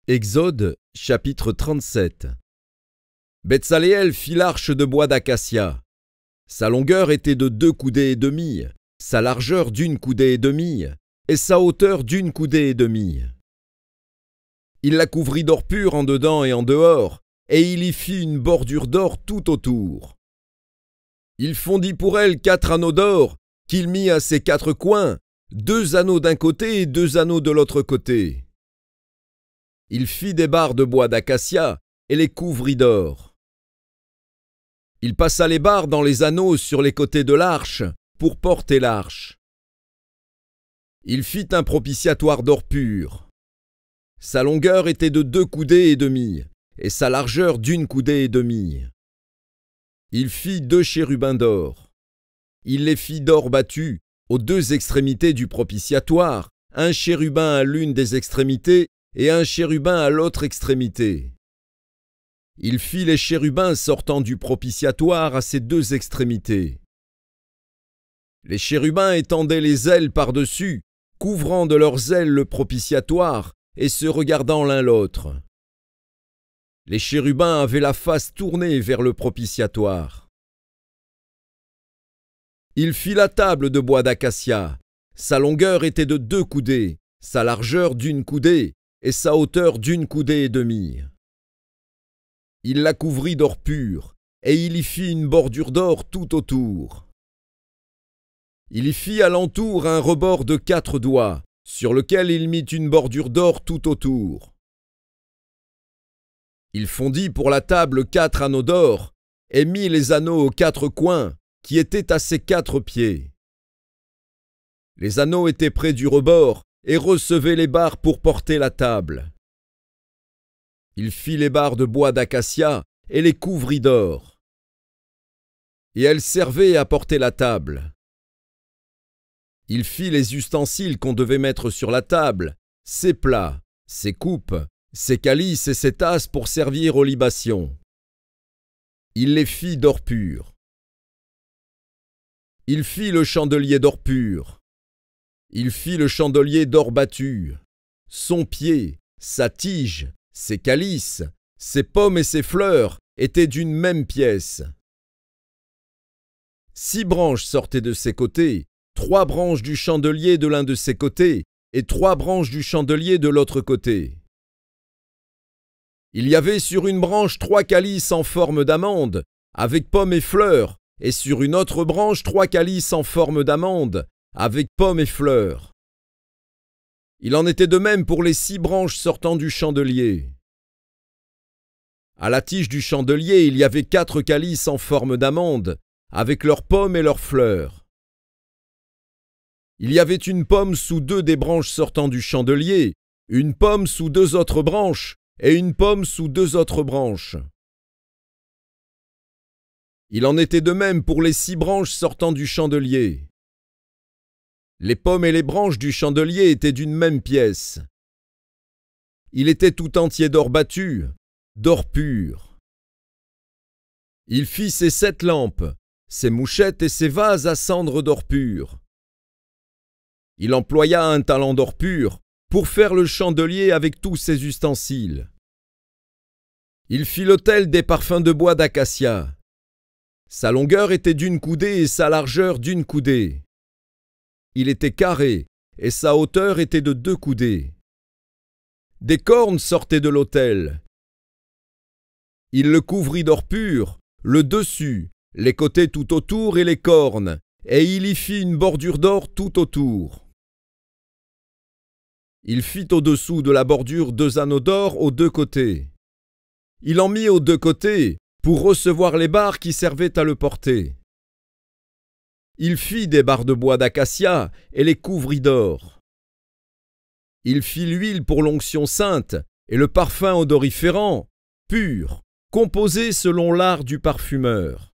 Exode, chapitre 37. Betsaléel fit l'arche de bois d'acacia. Sa longueur était de 2 coudées et demie, sa largeur d'1 coudée et demie, et sa hauteur d'1 coudée et demie. Il la couvrit d'or pur en dedans et en dehors, et il y fit une bordure d'or tout autour. Il fondit pour elle 4 anneaux d'or, qu'il mit à ses 4 coins, 2 anneaux d'un côté et 2 anneaux de l'autre côté. Il fit des barres de bois d'acacia et les couvrit d'or. Il passa les barres dans les anneaux sur les côtés de l'arche pour porter l'arche. Il fit un propitiatoire d'or pur. Sa longueur était de 2 coudées et demie, et sa largeur d'1 coudée et demie. Il fit 2 chérubins d'or. Il les fit d'or battu aux 2 extrémités du propitiatoire, un chérubin à l'une des extrémités et un chérubin à l'autre extrémité. Il fit les chérubins sortant du propitiatoire à ses 2 extrémités. Les chérubins étendaient les ailes par-dessus, couvrant de leurs ailes le propitiatoire et se regardant l'un l'autre. Les chérubins avaient la face tournée vers le propitiatoire. Il fit la table de bois d'acacia. Sa longueur était de 2 coudées, sa largeur d'1 coudée, et sa hauteur d'1 coudée et demie. Il la couvrit d'or pur, et il y fit une bordure d'or tout autour. Il y fit à l'entour un rebord de 4 doigts, sur lequel il mit une bordure d'or tout autour. Il fondit pour la table 4 anneaux d'or, et mit les anneaux aux 4 coins, qui étaient à ses 4 pieds. Les anneaux étaient près du rebord, et recevait les barres pour porter la table. Il fit les barres de bois d'acacia et les couvrit d'or. Et elles servaient à porter la table. Il fit les ustensiles qu'on devait mettre sur la table, ses plats, ses coupes, ses calices et ses tasses pour servir aux libations. Il les fit d'or pur. Il fit le chandelier d'or pur. Il fit le chandelier d'or battu. Son pied, sa tige, ses calices, ses pommes et ses fleurs étaient d'une même pièce. 6 branches sortaient de ses côtés, 3 branches du chandelier de l'un de ses côtés et 3 branches du chandelier de l'autre côté. Il y avait sur une branche 3 calices en forme d'amande, avec pommes et fleurs, et sur une autre branche 3 calices en forme d'amande, avec pommes et fleurs. Il en était de même pour les 6 branches sortant du chandelier. À la tige du chandelier, il y avait 4 calices en forme d'amande, avec leurs pommes et leurs fleurs. Il y avait une pomme sous 2 des branches sortant du chandelier, une pomme sous 2 autres branches, et une pomme sous 2 autres branches. Il en était de même pour les 6 branches sortant du chandelier. Les pommes et les branches du chandelier étaient d'une même pièce. Il était tout entier d'or battu, d'or pur. Il fit ses 7 lampes, ses mouchettes et ses vases à cendre d'or pur. Il employa un talent d'or pur pour faire le chandelier avec tous ses ustensiles. Il fit l'autel des parfums de bois d'acacia. Sa longueur était d'1 coudée et sa largeur d'1 coudée. Il était carré, et sa hauteur était de 2 coudées. Des cornes sortaient de l'autel. Il le couvrit d'or pur, le dessus, les côtés tout autour et les cornes, et il y fit une bordure d'or tout autour. Il fit au-dessous de la bordure 2 anneaux d'or aux 2 côtés. Il en mit aux 2 côtés pour recevoir les barres qui servaient à le porter. Il fit des barres de bois d'acacia et les couvrit d'or. Il fit l'huile pour l'onction sainte et le parfum odoriférant, pur, composé selon l'art du parfumeur.